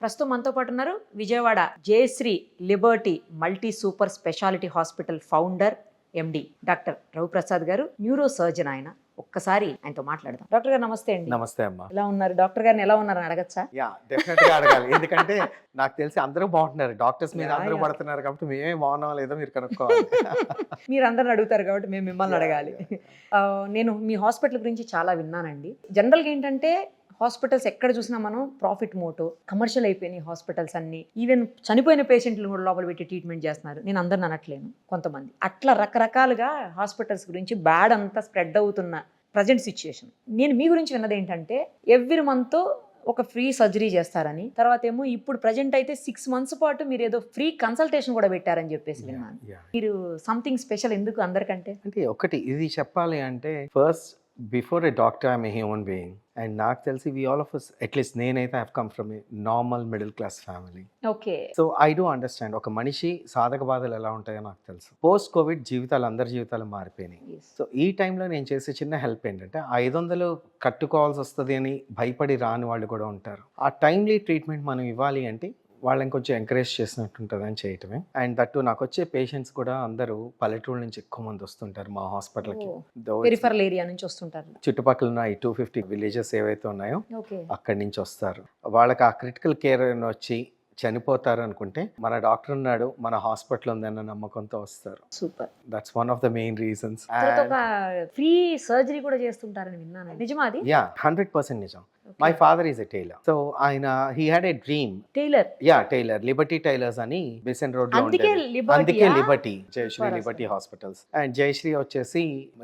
ప్రస్తుతం మనతో పాటు ఉన్నారు Vijayawada Jayashree liberty multi super speciality hospital founder MD doctor Raviprasad గారు, న్యూరో సర్జన్. ఆయన ఒక్కసారి ఆయనతో మాట్లాడదాం. డాక్టర్ గారు నమస్తే అండి. నమస్తే అమ్మా. ఎలా ఉన్నారు? డాక్టర్ గారిని ఎలా ఉన్నారని అడగచ్చా? యా, డెఫినెట్ గా అడగాలి. ఎందుకంటే నాకు తెలిసి అందరూ బాగుంటున్నారు, డాక్టర్స్ మీద అందరూ పడుతున్నారు కాబట్టి మేమే బాగున్నాం లేదో మీరు కనుక్కోవాలి. మీరు అందరిని అడుగుతారు కాబట్టి మేము మిమ్మల్ని అడగాలి. నేను మీ హాస్పిటల్ గురించి చాలా విన్నానండి. జనరల్గా ఏంటంటే హాస్పిటల్స్ ఎక్కడ చూసినా మనం ప్రాఫిట్ మోటో, కమర్షియల్ అయిపోయినాయి హాస్పిటల్స్ అన్ని. ఈవెన్ చనిపోయిన పేషెంట్లు కూడా లోపల పెట్టి ట్రీట్మెంట్ చేస్తున్నారు. నేను అందరిని అనట్లేను, కొంతమంది అట్లా రకరకాలుగా హాస్పిటల్స్ గురించి బ్యాడ్ అంతా స్ప్రెడ్ అవుతున్న ప్రజెంట్ సిచ్యుయేషన్. నేను మీ గురించి విన్నది ఏంటంటే ఎవ్రీ మంత్ ఒక ఫ్రీ సర్జరీ చేస్తారని, తర్వాత ఏమో ఇప్పుడు ప్రజెంట్ అయితే 6 months పాటు మీరు ఏదో ఫ్రీ కన్సల్టేషన్ కూడా పెట్టారని చెప్పేసి విన్నాను. మీరు సంథింగ్ స్పెషల్ ఎందుకు అందరికంటే? అంటే ఒకటి ఇది చెప్పాలి అంటే, first before a doctor I'm a human being. And నాకు తెలిసి we all of us, at least నేనైతే have come from a normal middle class family. Okay. So I do understand ఒక మనిషి సాధక బాధలు ఎలా ఉంటాయో నాకు తెలుసు. పోస్ట్ కోవిడ్ జీవితాలు, అందరి జీవితాలు మారిపోయినాయి. సో ఈ టైంలో నేను చేసే చిన్న హెల్ప్ ఏంటంటే, 500 కట్టుకోవాల్సి వస్తుంది అని భయపడి రాని వాళ్ళు కూడా ఉంటారు. ఆ టైమ్లీ ట్రీట్మెంట్ మనం ఇవ్వాలి అంటే వాళ్ళని కొంచెం ఎంకరేజ్ చేసినట్టు ఉంటుంది అని చేయటమే. అండ్ దట్టు నాకు వచ్చే పేషెంట్స్ కూడా అందరూ పల్లెటూరు నుంచి ఎక్కువ మంది వస్తుంటారు మా హాస్పిటల్కి. పెరిఫరల్ ఏరియా నుంచి వస్తుంటారు. చుట్టుపక్కల ఉన్న ఈ 250 విలేజెస్ ఏవైతే ఉన్నాయో ఓకే, అక్కడి నుంచి వస్తారు. వాళ్ళకి ఆ క్రిటికల్ కేర్ వచ్చి చనిపోతారు అనుకుంటే మన డాక్టర్ ఉన్నాడు, మన హాస్పిటల్ ఉందన్న నమ్మకంతో వస్తారు. Super. That's one of the main reasons. ఒక ఫ్రీ సర్జరీ కూడా చేస్తుంటారని విన్నాను, నిజమా అది? యా, 100% నిజం. My father is a tailor. So ఆయన he had a dream. Tailor? Yeah, tailor. Liberty tailors అని బెసెంట్ రోడ్ లో అందుకే liberty, Jayashree liberty hospitals. And Jayashree వచ్చేసి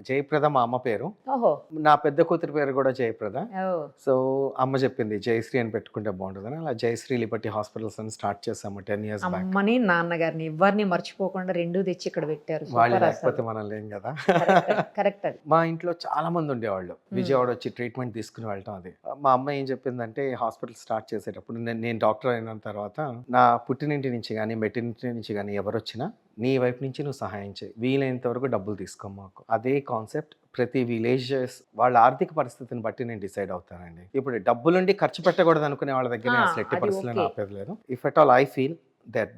జయప్రద మా అమ్మ పేరు. ఓహో. నా పెద్ద కూతురు పేరు కూడా జయప్రద. సో అమ్మ చెప్పింది జయశ్రీ అని పెట్టుకుంటే బాగుంటుందని అలా జయశ్రీ లిబర్టీ హాస్పిటల్స్ అని స్టార్ట్ చేసాము 10 years బ్యాక్. అమ్మని నాన్నగారిని ఎవరిని మర్చిపోకుండా రెండు తెచ్చి ఇక్కడ పెట్టారు. వాళ్ళు లేకపోతే మనం లేం కదా. కరెక్ట్. అది మా ఇంట్లో చాలా మంది ఉండేవాళ్ళు విజయవాడ వచ్చి ట్రీట్మెంట్ తీసుకుని వెళ్ళటం. అది మా అమ్మ ఏం చెప్పిందంటే, హాస్పిటల్ స్టార్ట్ చేసేటప్పుడు నేను డాక్టర్ అయిన తర్వాత నా పుట్టినింటి నుంచి కానీ మెట్టినింటి నుంచి కానీ ఎవరు వచ్చినా నీ వైపు నుంచి నువ్వు సహాయం చేయి, వీలైనంత వరకు డబ్బులు తీసుకో మాకు. అదే కాన్సెప్ట్ ప్రతి విలేజెస్ వాళ్ళ ఆర్థిక పరిస్థితిని బట్టి నేను డిసైడ్ అవుతానండి. ఇప్పుడు డబ్బులుండి ఖర్చు పెట్టకూడదు అనుకునే వాళ్ళ దగ్గర అసలు ఎట్టి పరిస్థితుల్లో ఆపేది లేదు. If at all I feel that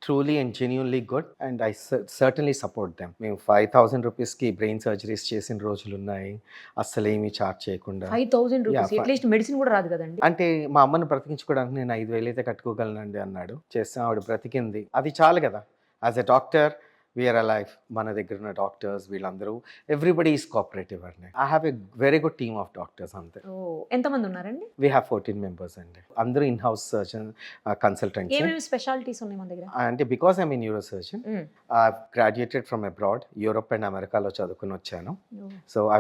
truly and genuinely good and I certainly support them. మేము 5,000 రూపీస్కి బ్రెయిన్ సర్జరీస్ చేసిన రోజులు ఉన్నాయి, అస్సలు ఏమీ చార్జ్ చేయకుండా. 5,000 రూపీస్? అట్లీస్ట్ మెడిసిన్ కూడా రాదు కదండి. అంటే మా అమ్మని బ్రతికించుకోవడానికి నేను 5,000 అయితే కట్టుకోగలనండి అన్నాడు. చేస్తాం, ఆవిడ బ్రతికింది, అది చాలు కదా. As a doctor we are alive. మన దగ్గర ఉన్న డాక్టర్స్ వీళ్ళందరూ ఎవ్రీబడి ఈస్ కోఆపరేటివ్ అండి. I have a very good team of doctors. అంతే. ఎంతమంది ఉన్నారండి? వీ హ్యావ్ 14 members అండి. అందరూ ఇన్ హౌస్ సర్జన్, కన్సల్టెంట్స్. ఏమేమి స్పెషాలిటీస్ ఉన్నాయి మన దగ్గర? అంటే because I mean neuro surgeon, I graduated from abroad, Europe and అమెరికాలో చదువుకుని వచ్చాను. So I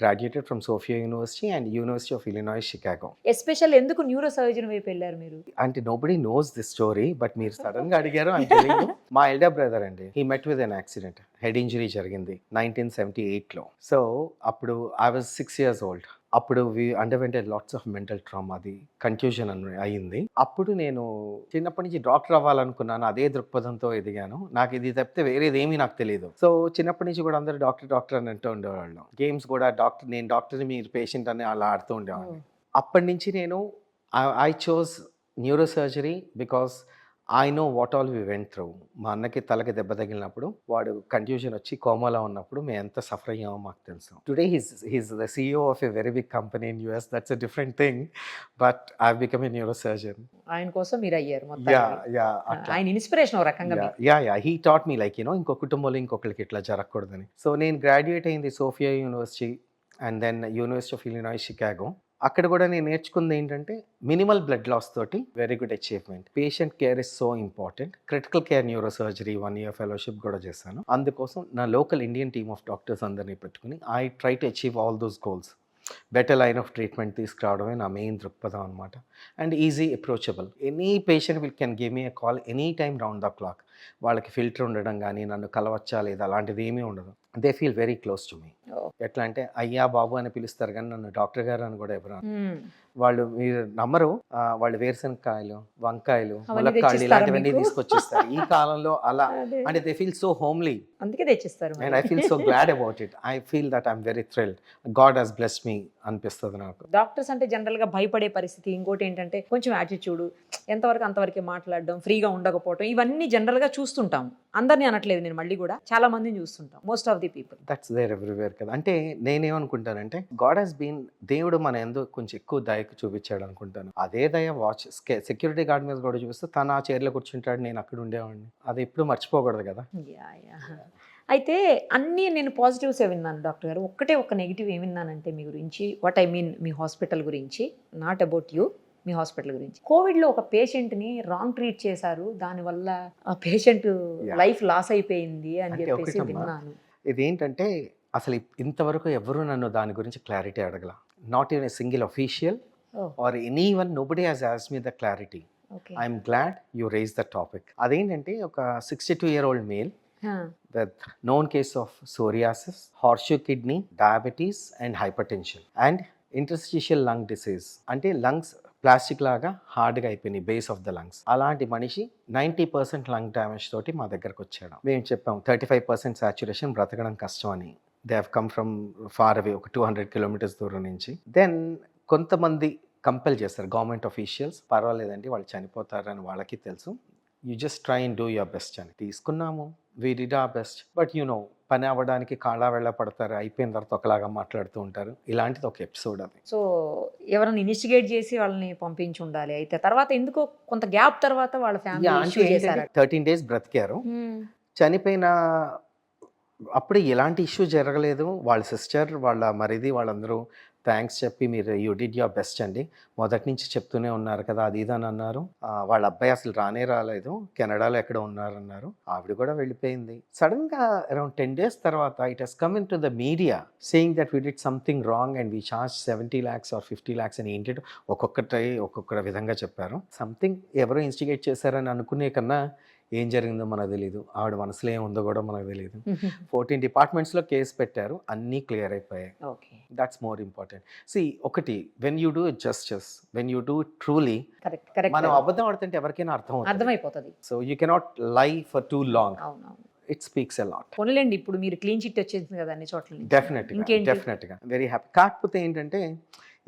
graduated from Sofia University and University of Illinois Chicago. Special ఎందుకు న్యూరో సర్జన్ వైపు వెళ్ళారు మీరు? అంటే nobody knows this story, but మీరు సడన్ గా అడిగారు అని తెలియదు. మా ఎల్డర్ బ్రదర్ అండి, he met with an accident, head injury జరిగింది 1978లో. సో అప్పుడు ఐ వాజ్ 6 years old. అప్పుడు వి అండర్వెంటెడ్ లాట్స్ ఆఫ్ మెంటల్ ట్రామా, అది కన్ఫ్యూజన్ అయ్యింది. అప్పుడు నేను చిన్నప్పటి నుంచి డాక్టర్ అవ్వాలనుకున్నాను, అదే దృక్పథంతో ఎదిగాను. నాకు ఇది తప్పితే వేరేది ఏమీ నాకు తెలియదు. సో చిన్నప్పటి నుంచి కూడా అందరూ డాక్టర్ అని అంటూ ఉండేవాళ్ళు. గేమ్స్ కూడా డాక్టర్, నేను డాక్టర్ని మీరు పేషెంట్ అని అలా ఆడుతూ ఉండేవాడిని. అప్పటి నుంచి నేను I chose neuro surgery because I know what all we went through. మా అన్నకి తలకి దెబ్బ తగిలినప్పుడు, వాడు కన్ఫ్యూజన్ వచ్చి కోమాలో ఉన్నప్పుడు మేము ఎంత సఫర్ అయ్యామో మాకు తెలుసు. Today he's the CEO of a very big company in US. That's a different thing, but I become a neuro surgeon. ఆయన కోసం మీరు అయ్యారు మొత్తం. ఆయన ఇన్స్పిరేషన్ ఒక రకంగా. హీ టాట్ మీ లైక్ ఇంకో కుటుంబంలో ఇంకొకరికి ఇట్లా జరగకూడదని. సో నేను గ్రాడ్యుయేట్ అయింది Sofia University and then University of Illinois Chicago. అక్కడ కూడా నేను నేర్చుకుంది ఏంటంటే, మినిమల్ బ్లడ్ లాస్ తోటి very good achievement. Patient care is so important. Critical care neuro surgery 1 year fellowship కూడా చేశాను. అందుకోసం నా local Indian team of doctors అందరినీ పెట్టుకుని I try to achieve all those goals. Better line of treatment తీసుకురావడమే నా main దృక్పథం అనమాట. And easy approachable. Any patient can give me a call any time round the clock. వాళ్ళకి filter ఉండడం కానీ నన్ను కలవచ్చా లేదా అలాంటిది ఏమీ ఉండదు. They feel very close to me. Oh. ఎట్లా అంటే అయ్యా బాబు అని పిలుస్తారు కానీ నన్ను డాక్టర్ గారు అని కూడా ఎవరు అనరు. Hmm. వాళ్ళు మీరు నమ్మరు, వాళ్ళు వేరుశనగకాయలు, వంకాయలు, అవన్నీ ములక్కాడలు తెచ్చిస్తారా ఇలాంటివన్నీ మీకు? తీసుకొచ్చిస్తారు ఈ కాలంలో అలా. అదే. అంటే దే ఫీల్ సో హోమ్లీ అందుకే తెచ్చిస్తారు మరి. And I feel so glad about it. I feel that I'm very thrilled. God has blessed మీ అనిపిస్తుంది నాకు. డాక్టర్స్ అంటే జనరల్ గా భయపడే పరిస్థితి, ఇంకోటి ఏంటంటే కొంచెం యాటిట్యూడ్, ఎంతవరకు అంతవరకే మాట్లాడడం, ఫ్రీగా ఉండకపోవడం, ఇవన్నీ జనరల్ గా చూస్తుంటాం. అందరినీ అనట్లేదు నేను, మళ్ళీ కూడా చాలా మందిని చూస్తుంటాం, most of the people. That's there everywhere కదా. అంటే నేనేమనుకుంటానంటే గాడ్ హస్ బీన్, దేవుడు మన ఎందుకు కొంచెం ఎక్కువ దయకు చూపించాడు అనుకుంటాను. అదే దయ సెక్యూరిటీ గార్డ్ మీద కూడా చూపిస్తే తను ఆ చైర్లో కూర్చుంటాడు, నేను అక్కడ ఉండేవాడిని. అది ఎప్పుడు మర్చిపోకూడదు కదా. అయితే అన్నీ నేను పాజిటివ్సే విన్నాను డాక్టర్ గారు. ఒక్క నెగిటివ్ ఏం విన్నానంటే మీ గురించి, వాట్ ఐ మీన్ మీ హాస్పిటల్ గురించి, నాట్ అబౌట్ యూ, మీ హాస్పిటల్ గురించి. కోవిడ్లో ఒక పేషెంట్ని రాంగ్ ట్రీట్ చేశారు, దానివల్ల ఆ పేషెంట్ లైఫ్ లాస్ అయిపోయింది అని అంటే చెప్పేసి ఒకటమ్మా, విన్నాను. ఇదేంటంటే అసలు ఇంతవరకు ఎవరు నన్ను దాని గురించి క్లారిటీ అడగల. Not even a single official Oh. Or anyone, nobody has asked me the clarity. Okay. I'm glad you raise the topic. అదేంటంటే ఒక 62-year-old male with known case of psoriasis, horseshoe kidney, diabetes and hypertension and interstitial lung disease. అంటే lungs plastic లాగా హార్డ్గా అయిపోయినాయి, base of the lungs. అలాంటి మనిషి 90% lung damage తోటి మా దగ్గరకు వచ్చాడు. మేము చెప్పాం 35% సాచురేషన్, బ్రతకడం కష్టం అని. They have come from far away, ఒక 200 kilometers దూరం నుంచి. దెన్ కొంతమంది కంపెల్ చేస్తారు గవర్నమెంట్ అఫీషియల్స్, పర్వాలేదండి వాళ్ళు చనిపోతారని వాళ్ళకి తెలుసు, you just try and do your best అని. తీసుకున్నాము, we did our best. But పని అవ్వడానికి కాళ్ళ వెళ్ళ పడతారు, అయిపోయిన తర్వాత ఒకలాగా మాట్లాడుతూ ఉంటారు. ఇలాంటిది ఒక ఎపిసోడ్ అది. సో ఎవరైనా ఇన్వెస్టిగేట్ చేసి వాళ్ళని పంపించి ఉండాలి. అయితే తర్వాత ఎందుకో కొంత గ్యాప్ తర్వాత వాళ్ళ ఫ్యామిలీ ఇష్యూ చేశారు. 13 days బ్రతికారు. చనిపోయిన అప్పుడు ఎలాంటి ఇష్యూ జరగలేదు. వాళ్ళ సిస్టర్, వాళ్ళ మరిది, వాళ్ళందరూ థ్యాంక్స్ చెప్పి మీరు యూ డిడ్ యువర్ బెస్ట్ అండి, మొదటి నుంచి చెప్తూనే ఉన్నారు కదా అది ఇది అని అన్నారు. వాళ్ళ అబ్బాయి అసలు రాలేదు, కెనడాలో ఎక్కడ ఉన్నారన్నారు. ఆవిడ కూడా వెళ్ళిపోయింది. సడన్గా అరౌండ్ 10 days తర్వాత it has come in to the media saying that we did something wrong and we charge 70 lakhs or 50 lakhs అని. ఏంటంటే ఒక్కొక్క విధంగా చెప్పారు. సంథింగ్ ఎవరో ఇన్స్టిగేట్ చేశారని అనుకునే కన్నా ఏం జరిగిందో మనకు తెలియదు, ఆవిడ మనసులో ఏముందో కూడా మనకు తెలియదు. 14 departmentsలో కేసు పెట్టారు, అన్నీ క్లియర్ అయిపోయాయి. That's more important. సి ఒకటి, when you do it justice, when you do truly, మనం అబద్ధం ఆడుతుంటే ఎవరికైనా అర్థమైపోతుంది. So you cannot lie for too long. It speaks a lot. పోనీలేండి, ఇప్పుడు మీరు క్లీన్ చిట్ వచ్చేసింది కదా అన్ని చోట్ల. డెఫినెట్గా వెరీ హ్యాపీ. కాకపోతే ఏంటంటే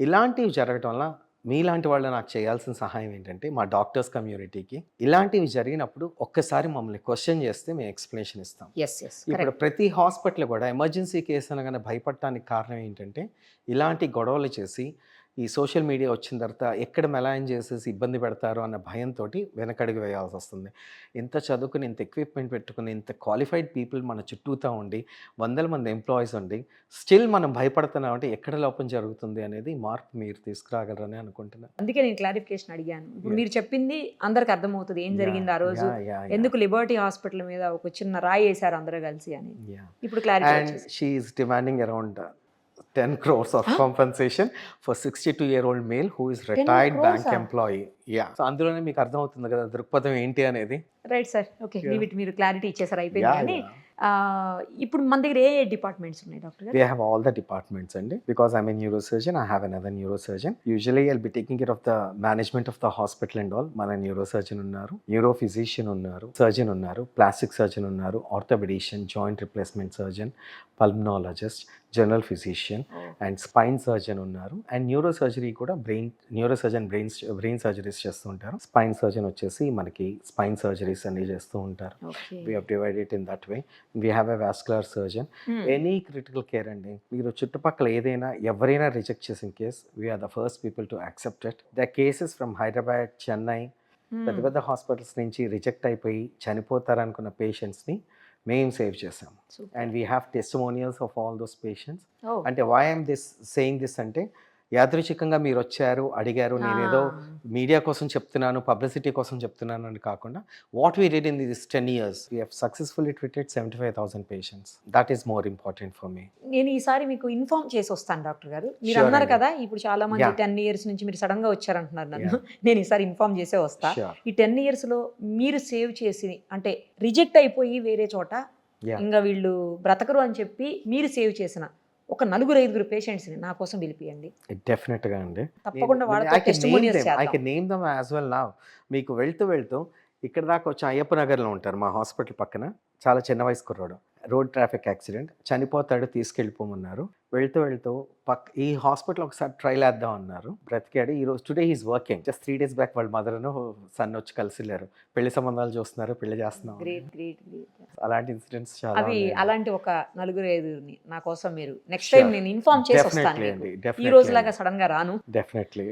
ఇలాంటివి జరగటం వల్ల మీలాంటి వాళ్ళు నాకు చేయాల్సిన సహాయం ఏంటంటే, మా డాక్టర్స్ కమ్యూనిటీకి ఇలాంటివి జరిగినప్పుడు ఒక్కసారి మమ్మల్ని క్వశ్చన్ చేస్తే మేము ఎక్స్ప్లెనేషన్ ఇస్తాం. ఇప్పుడు ప్రతి హాస్పిటల్ కూడా ఎమర్జెన్సీ కేసు అనగానే భయపడటానికి కారణం ఏంటంటే, ఇలాంటి గొడవలు చేసి ఈ సోషల్ మీడియా వచ్చిన తర్వాత ఎక్కడ మెలాయిన్ చేసేసి ఇబ్బంది పెడతారు అన్న భయంతో వెనకడుగు వేయాల్సి వస్తుంది. ఇంత చదువుకుని, ఇంత ఎక్విప్మెంట్ పెట్టుకుని, ఇంత క్వాలిఫైడ్ పీపుల్ మన చుట్టూతా ఉండి, 100 మంది ఎంప్లాయీస్ ఉండి స్టిల్ మనం భయపడుతున్నామంటే ఎక్కడ లోపం జరుగుతుంది అనేది మార్పు మీరు తీసుకురాగలరని అనుకుంటున్నాను. అందుకే నేను క్లారిఫికేషన్ అడిగాను. ఇప్పుడు మీరు చెప్పింది అందరికి అర్థమవుతుంది ఏం జరిగింది ఆ రోజు, ఎందుకు లిబర్టీ హాస్పిటల్ మీద ఒక చిన్న రాయి వేశారు అందరూ కలిసి అని. ఇప్పుడు clarification. And she is demanding around 10 crores of compensation for 62-year-old male who is retired bank employee. So అందులోనే మీకు అర్థమవుతుంది కదా దృక్పథం ఏంటి అనేది. రైట్ సార్, ఓకే, మీరు క్లారిటీ ఇచ్చేసారు, అయిపోయింది. కానీ ఇప్పుడు మన దగ్గర ఏ డిపార్ట్మెంట్స్ ఉన్నాయి డాక్టర్ గారు? We have all the departments అండి. Because I'm a neurosurgeon, I have another neurosurgeon. Usually I'll be taking care of the management of the hospital and all. మన neurosurgeon ఉన్నారు, neurophysician ఉన్నారు, surgeon ఉన్నారు, plastic surgeon ఉన్నారు, orthopedician, joint replacement surgeon, pulmonologist, general physician and spine surgeon ఉన్నారు. And neurosurgery కూడా neurosurgeon brain surgeries చేస్తూ ఉంటారు. Spine surgeon వచ్చేసి మనకి స్పైన్ సర్జరీస్ అన్ని చేస్తూ ఉంటారు. We have divided in that way. We have a vascular surgeon. Any critical care అండి, మీరు చుట్టుపక్కల ఏదైనా ఎవరైనా రిజెక్ట్ చేసిన case, we are the first people to accept it. The cases from Hyderabad, Chennai, పెద్ద పెద్ద హాస్పిటల్స్ నుంచి రిజెక్ట్ అయిపోయి చనిపోతారనుకున్న పేషెంట్స్ని మేము సేవ్ చేసాం. And we have testimonials of all those patients. అంటే వై ఐఎమ్ సేయింగ్ దిస్ అంటే, యాదృచ్ఛికంగా మీరు వచ్చారు, అడిగారు, నేనేదో మీడియా కోసం చెప్తున్నాను, పబ్లిసిటీ కోసం చెప్తున్నాను అని కాకుండా what we did in this 10 years, we have successfully treated 75,000 patients. That is more important for me. నేను ఈసారి మీకు ఇన్ఫార్మ్ చేసి వస్తాను డాక్టర్ గారు. మీరు Sure అన్నారు అండి. కదా ఇప్పుడు చాలా మంది Yeah. 10 years నుంచి మీరు సడన్ గా వచ్చారంటున్నారు నన్ను. నేను ఈసారి ఇన్ఫార్మ్ చేసే వస్తా. Sure. ఈ 10 years లో మీరు సేవ్ చేసి అంటే రిజెక్ట్ అయిపోయి వేరే చోట Yeah. ఇంకా వీళ్ళు బ్రతకరు అని చెప్పి మీరు సేవ్ చేసిన ఒక 4-5 పేషెంట్స్ని నా కోసం పిలిపియండి. డెఫినెట్గా అండి. తప్పకుండా వాళ్ళతో టెస్టిమోనియల్స్ ఐ చేద్దాం. Can name them as well now. మీకు వెళ్తూ ఇక్కడ దాకా వచ్చి అయ్యప్ప నగర్లో ఉంటారు మా హాస్పిటల్ పక్కన. చాలా చిన్న వయసు కుర్రాడు, రోడ్ ట్రాఫిక్ యాక్సిడెంట్, చనిపోతాడు, తీసుకెళ్ళిపోమన్నారు. వెళ్తూ ఈ హాస్పిటల్ ఒకసారి ట్రైల్ వేద్దాం అన్నారు. బ్రతికాడు. ఈరోజు today he's working. Just 3 days back వాళ్ళ మదర్ను సన్ వచ్చి కలిసిలేరు. పెళ్లి సంబంధాలు చూస్తున్నారు, పెళ్లి చేస్తున్నాం. గ్రేట్. అలాంటి ఇన్సిడెంట్స్ చాలా అవి ఉన్నాయి. అలాంటి ఒక 4-5 నా కోసం మీరు నెక్స్ట్ టైం Sure. నేను ఇన్ఫార్మ్ చేసి వస్తాను. Definitely మీకు. అండి, ఈ definitely రోజులాగా అండి. సడన్ గా రాను. డెఫినెట్లీ.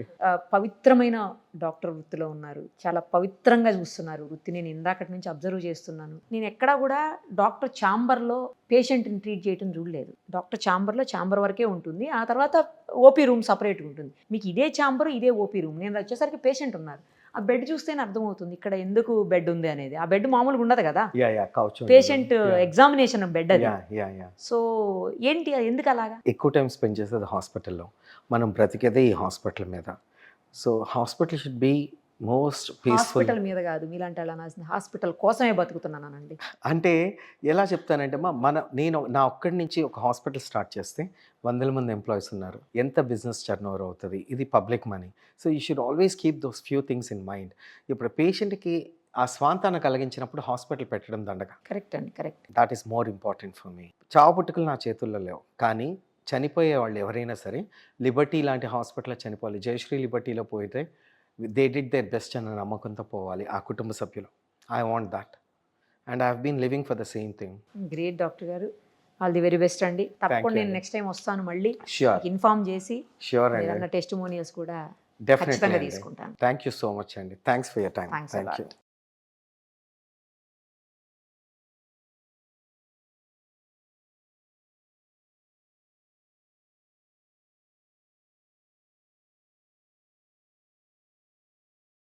పవిత్రమైన డాక్టర్ వృత్తిలో ఉన్నారు, చాలా పవిత్రంగా చూస్తున్నారు వృత్తి. నేను ఇందాకటి నుంచి అబ్జర్వ్ చేస్తున్నాను. నేను ఎక్కడా కూడా డాక్టర్ ఛాంబర్లో పేషెంట్ని ట్రీట్ చేయడం చూడలేదు. డాక్టర్ ఛాంబర్లో ఛాంబర్ వరకే ఉంటుంది, ఆ తర్వాత ఓపీ రూమ్ సపరేట్గా ఉంటుంది. మీకు ఇదే ఛాంబర్, ఇదే ఓపీ రూమ్. నేను వచ్చేసరికి పేషెంట్ ఉన్నారు, ఆ బెడ్ చూస్తేనే అర్థమవుతుంది ఇక్కడ ఎందుకు బెడ్ ఉంది అనేది. ఆ బెడ్ మామూలుగా ఉండదు కదా, కౌచ్ పేషెంట్ ఎగ్జామినేషన్ బెడ్ అది. యా. సో ఏంటి అది ఎందుకు అలాగా? ఎక్కువ టైం స్పెండ్ చేసేది హాస్పిటల్లో. మనం బ్రతికేదే ఈ హాస్పిటల్ మీద. So hospital should be most peaceful. Hospital మీద కాదు, మీలాంటి వాళ్ళు అనాల్సింది హాస్పిటల్ కోసమే బతుకుతున్నానండి. అంటే ఎలా చెప్తానంటే నేను నా ఒక్కడి నుంచి ఒక హాస్పిటల్ స్టార్ట్ చేస్తే 100 మంది ఎంప్లాయీస్ ఉన్నారు. ఎంత బిజినెస్ టర్న్ ఓవర్ అవుతుంది? ఇది public money. So you should always keep those few things in mind. ఇప్పుడు పేషెంట్కి ఆ స్వాంతాన్ని కలిగించినప్పుడు హాస్పిటల్ పెట్టడం దండగ. కరెక్ట్ అండి, correct. That is more important for me. చావు పుట్టుకలు నా చేతుల్లో లేవు, కానీ చనిపోయే వాళ్ళు ఎవరైనా సరే లిబర్టీ లాంటి హాస్పిటల్లో చనిపోవాలి. జయశ్రీ లిబర్టీలో పోయితే దే డిడ్ దేర్ బెస్ట్ అన్న నమ్మకంతో పోవాలి ఆ కుటుంబ సభ్యులు. I want that and I have been living for the same thing. Great doctor గారు, ఆల్ ది వెరీ బెస్ట్ అండి. తప్పకుండా నేను అండి. నెక్స్ట్ టైం వస్తాను మళ్ళీ. ష్యూర్ ఇన్ఫార్మ్ చేసి ష్యూర్ అండి, ఏదన్నా టెస్టిమోనియల్స్ కూడా డెఫినెట్లీ ఖచ్చితంగా అండి. తీసుకుంటాను. థ్యాంక్ యూ సో మచ్ అండి. Thanks for your time. Thanks a thank lot. You.